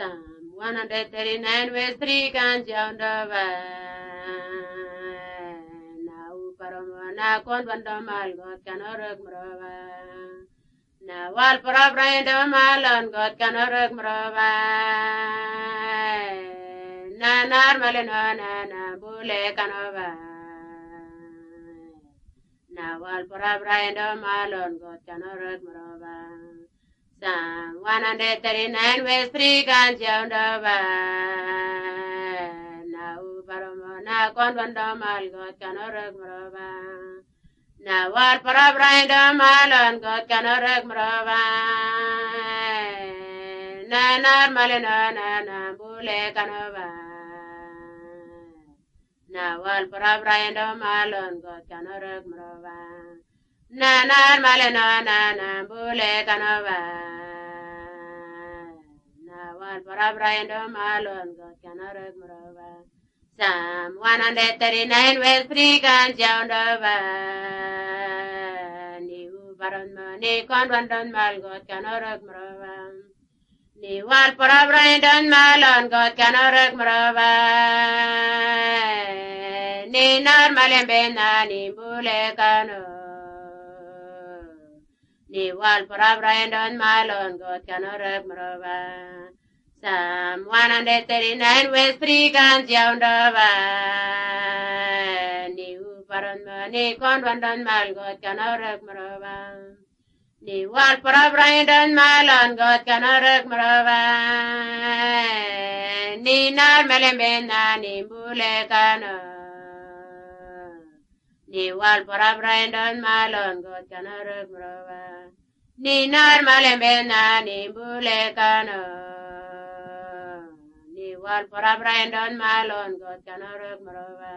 Psalm 139 verse 3 kan jaundaba na uparomo na kon bandomal God kanorok mroba na wal parabraindo malon God kanorok mroba na narmalino na bule kanoba na wal parabraindo malon God kanorok mroba Psalm 139 verse 3 kan jaundaba na uparomo na kon bandomal God kanorok mroba na wal parabraindo malon God kanorok mroba na narmalino na bule kanoba na wal parabraindo malon God kanorok mroba na narmalino na bule kanoba na wal parabraindo malon God kanorok mroba Psalm 139 verse 3 kan jaundaba ni ubaron mo ni kon bandon mal God kanorok mroba ni wal parabraindo malon God kanorok mroba ni narmalembe na ni bule kano ni wal parabraindo malon God kanorok mroba Psalm 139 verse 3 kan jaundaba ni uparon mo ni kon bandon mal God kanorok mroba ni wal parabraindo malon God kanorok mroba ni narmalembe na ni bule kano ni wal parabraindo malon God kanorok mroba ni narmalembe na ni bule kano ni wal parabraindo malon God kanorok mroba